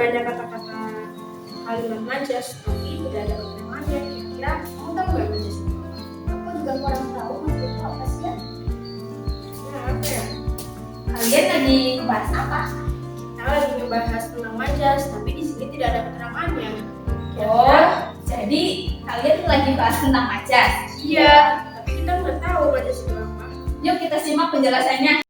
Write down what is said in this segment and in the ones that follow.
banyak kata-kata kalimat majas, tapi tidak ada keterangannya. Kira-kira kamu tahu nggak majas itu? Aku juga kurang tahu majas itu apa sih ya? Ya, apa ya? Kalian lagi bahas apa? Kita lagi ngebahas tentang majas, tapi di sini tidak ada keterangannya. Oh, jadi kalian lagi bahas tentang majas? Iya, tapi kita nggak tahu majas itu apa. Yuk kita simak penjelasannya.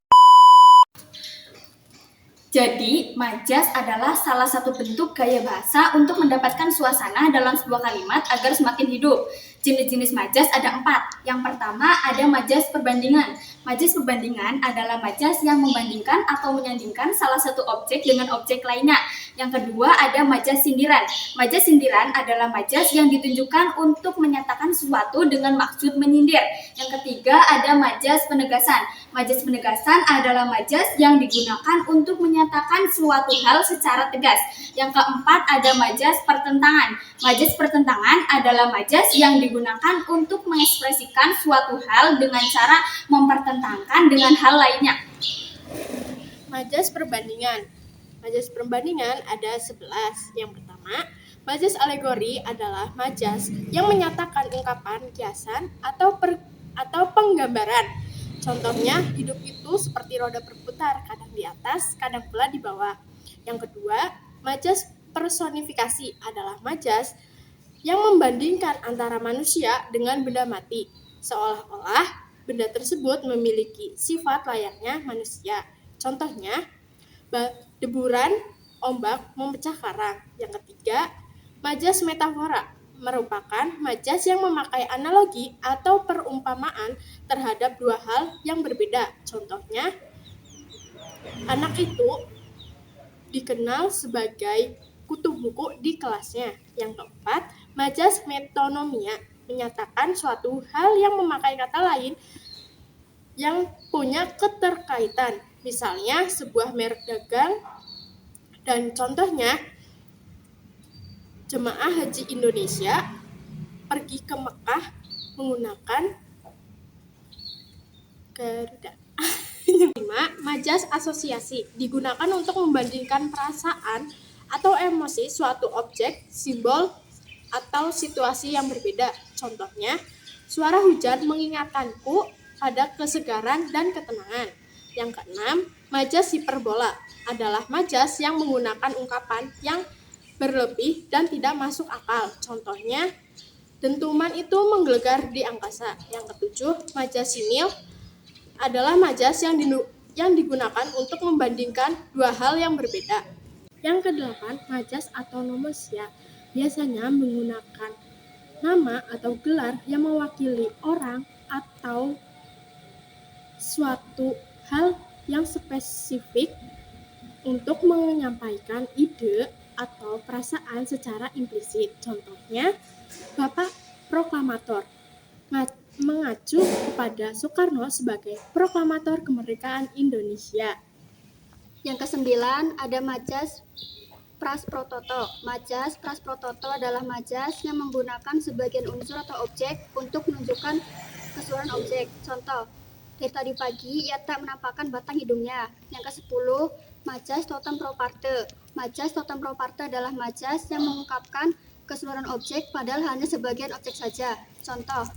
Jadi, majas adalah salah satu bentuk gaya bahasa untuk mendapatkan suasana dalam sebuah kalimat agar semakin hidup. Jenis-jenis majas ada 4. Yang pertama ada majas perbandingan. Majas perbandingan adalah majas yang membandingkan atau menyandingkan salah satu objek dengan objek lainnya. Yang kedua ada majas sindiran. Majas sindiran adalah majas yang ditunjukkan untuk menyatakan sesuatu dengan maksud menyindir. Yang ketiga ada majas penegasan. Majas penegasan adalah majas yang digunakan untuk menyatakan suatu hal secara tegas. Yang keempat ada majas pertentangan. Majas pertentangan adalah majas yang digunakan untuk mengekspresikan suatu hal dengan cara mempertentangkan dengan hal lainnya. Majas perbandingan. Majas perbandingan ada 11. Yang pertama, majas alegori adalah majas yang menyatakan ungkapan, kiasan, atau penggambaran. Contohnya, hidup itu seperti roda berputar, kadang di atas, kadang pula di bawah. Yang kedua, majas personifikasi adalah majas yang membandingkan antara manusia dengan benda mati, seolah-olah benda tersebut memiliki sifat layaknya manusia. Contohnya, deburan ombak memecah karang. Yang ketiga, majas metafora merupakan majas yang memakai analogi atau perumpamaan terhadap dua hal yang berbeda. Contohnya, anak itu dikenal sebagai kutu buku di kelasnya. Yang keempat, majas metonomia menyatakan suatu hal yang memakai kata lain yang punya keterkaitan. Misalnya, sebuah merek dagang, dan contohnya, jemaah haji Indonesia pergi ke Mekah menggunakan Garuda. 5. Majas asosiasi digunakan untuk membandingkan perasaan atau emosi suatu objek, simbol, atau situasi yang berbeda. Contohnya, suara hujan mengingatkanku pada kesegaran dan ketenangan. Yang keenam, majas hiperbola adalah majas yang menggunakan ungkapan yang berlebih dan tidak masuk akal. Contohnya, dentuman itu menggelegar di angkasa. Yang ketujuh, majas simil adalah majas yang digunakan untuk membandingkan dua hal yang berbeda. Yang kedelapan, majas autonomosia biasanya menggunakan nama atau gelar yang mewakili orang atau suatu hal yang spesifik untuk menyampaikan ide atau perasaan secara implisit. Contohnya, Bapak Proklamator mengacu kepada Soekarno sebagai proklamator kemerdekaan Indonesia. Yang kesembilan ada majas prasprototo. Majas prasprototo adalah majas yang menggunakan sebagian unsur atau objek untuk menunjukkan keseluruhan objek. Contoh, dari tadi pagi ia tak menampakkan batang hidungnya. Yang ke-10, majas totem proparte. Majas totem proparte adalah majas yang mengungkapkan keseluruhan objek padahal hanya sebagian objek saja. Contoh,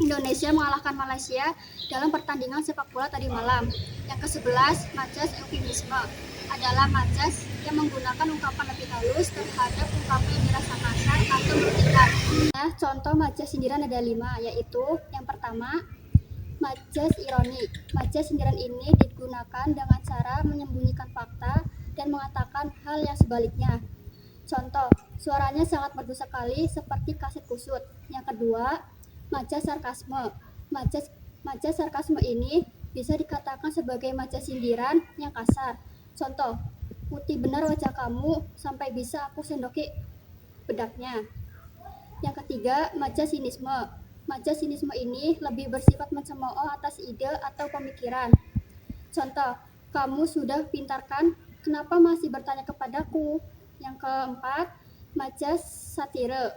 Indonesia mengalahkan Malaysia dalam pertandingan sepak bola tadi malam. Yang ke-11, majas eufemisme adalah majas yang menggunakan ungkapan lebih halus terhadap ungkapan yang dirasa kasar atau merugikan. Contoh majas sindiran ada 5, yaitu yang pertama, majas ironi. Majas sindiran ini digunakan dengan cara menyembunyikan fakta dan mengatakan hal yang sebaliknya. Contoh, suaranya sangat merdu sekali seperti kaset kusut. Yang kedua, majas sarkasme. Majas sarkasme ini bisa dikatakan sebagai majas sindiran yang kasar. Contoh, putih benar wajah kamu sampai bisa aku sendoki bedaknya. Yang ketiga, majas sinisme. Majas sinisme ini lebih bersifat mencemooh atas ide atau pemikiran. Contoh, kamu sudah pintar kan? Kenapa masih bertanya kepadaku? Yang keempat, majas satire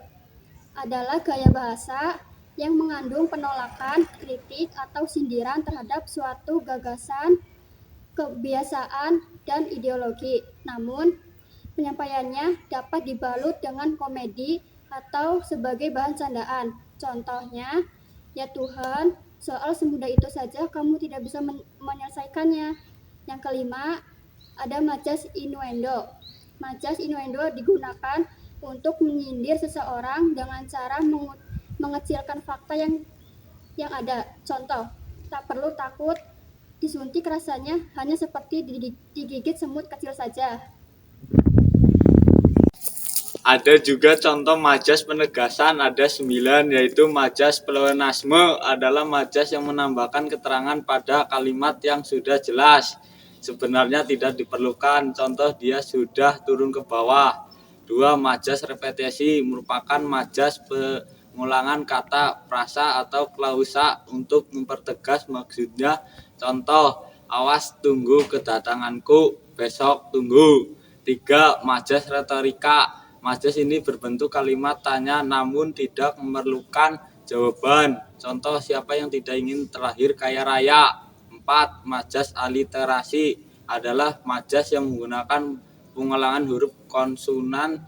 adalah gaya bahasa yang mengandung penolakan, kritik, atau sindiran terhadap suatu gagasan, kebiasaan, dan ideologi. Namun, penyampaiannya dapat dibalut dengan komedi atau sebagai bahan candaan. Contohnya, ya Tuhan, soal semudah itu saja kamu tidak bisa menyelesaikannya. Yang kelima, ada majas innuendo. Majas innuendo digunakan untuk menyindir seseorang dengan cara mengecilkan fakta yang ada. Contoh, tak perlu takut, disuntik rasanya hanya seperti digigit semut kecil saja. Ada juga contoh majas penegasan, ada 9, yaitu majas pleonasme adalah majas yang menambahkan keterangan pada kalimat yang sudah jelas. Sebenarnya tidak diperlukan, contoh dia sudah turun ke bawah. 2. Majas repetisi merupakan majas pengulangan kata, frasa, atau klausa untuk mempertegas maksudnya. Contoh, awas tunggu kedatanganku, besok tunggu. 3. Majas retorika. Majas ini berbentuk kalimat tanya namun tidak memerlukan jawaban. Contoh, siapa yang tidak ingin terlahir kaya raya. 4. Majas aliterasi adalah majas yang menggunakan pengulangan huruf konsonan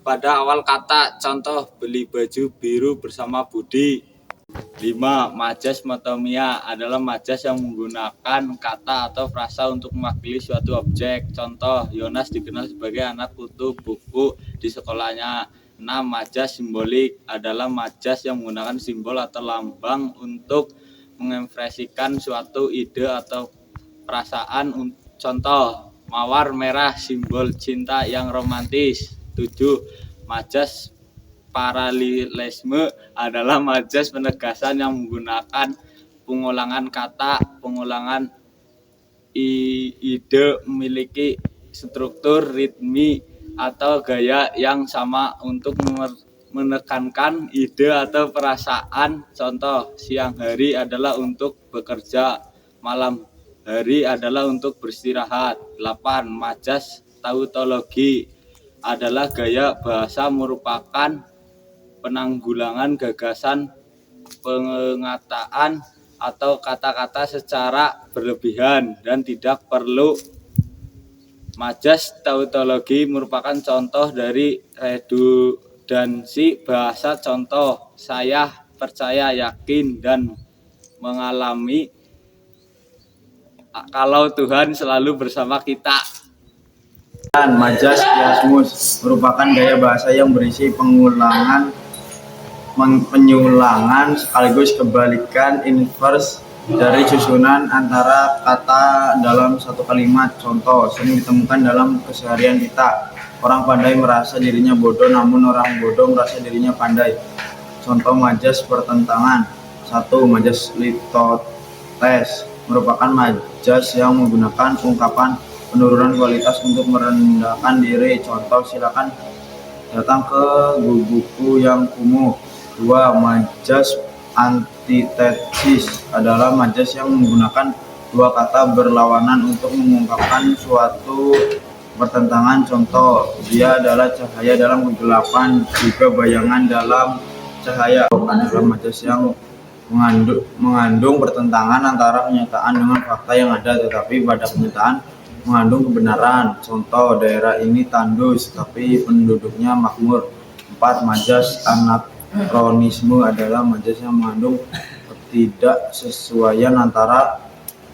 pada awal kata. Contoh, beli baju biru bersama Budi. 5. Majas metomia adalah majas yang menggunakan kata atau frasa untuk mewakili suatu objek. Contoh, Yonas dikenal sebagai anak kutu buku di sekolahnya. 6. Majas simbolik adalah majas yang menggunakan simbol atau lambang untuk mengekspresikan suatu ide atau perasaan. Contoh, mawar merah simbol cinta yang romantis. 7. Majas paralelisme adalah majas penegasan yang menggunakan pengulangan kata, pengulangan ide, memiliki struktur, ritme, atau gaya yang sama untuk menekankan ide atau perasaan. Contoh, siang hari adalah untuk bekerja, malam hari adalah untuk beristirahat. 8. Majas tautologi adalah gaya bahasa merupakan penanggulangan gagasan, pengataan, atau kata-kata secara berlebihan dan tidak perlu. Majas tautologi merupakan contoh dari redundansi bahasa. Contoh, saya percaya, yakin, dan mengalami kalau Tuhan selalu bersama kita. Majas kiasmus merupakan gaya bahasa yang berisi penyulangan sekaligus kebalikan inverse dari susunan antara kata dalam satu kalimat. Contoh, sering ditemukan dalam keseharian kita. Orang pandai merasa dirinya bodoh, namun orang bodoh merasa dirinya pandai. Contoh majas pertentangan. 1. Majas litotes merupakan majas yang menggunakan ungkapan penurunan kualitas untuk merendahkan diri. Contoh, silakan datang ke buku yang kumuh. 2. Majas antitesis adalah majas yang menggunakan dua kata berlawanan untuk mengungkapkan suatu pertentangan. Contoh, dia adalah cahaya dalam kegelapan, juga bayangan dalam cahaya. Adalah majas yang mengandung pertentangan antara kenyataan dengan fakta yang ada, tetapi pada kenyataan mengandung kebenaran. Contoh, daerah ini tandus tapi penduduknya makmur. 4. Majas anakronisme adalah majas yang mengandung ketidaksesuaian antara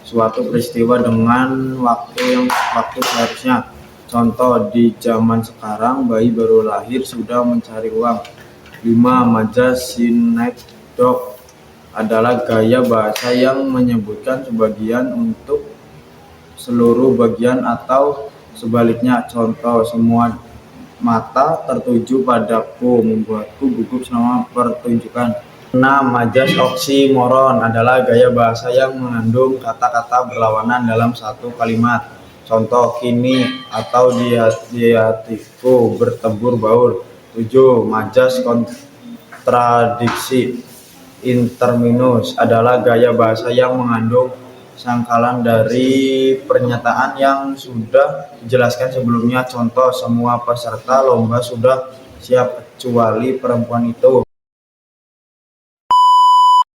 suatu peristiwa dengan waktu seharusnya. Contoh, di zaman sekarang bayi baru lahir sudah mencari uang. 5. Majas sinekdok adalah gaya bahasa yang menyebutkan sebagian untuk seluruh bagian atau sebaliknya. Contoh, semua mata tertuju padaku, membuatku gugup selama pertunjukan. 6. Majas oksimoron adalah gaya bahasa yang mengandung kata-kata berlawanan dalam satu kalimat. Contoh, kini atau di hatiku bertembur baur. 7. Majas kontradiksi interminus adalah gaya bahasa yang mengandung sangkalan dari pernyataan yang sudah dijelaskan sebelumnya. Contoh, semua peserta lomba sudah siap kecuali perempuan itu.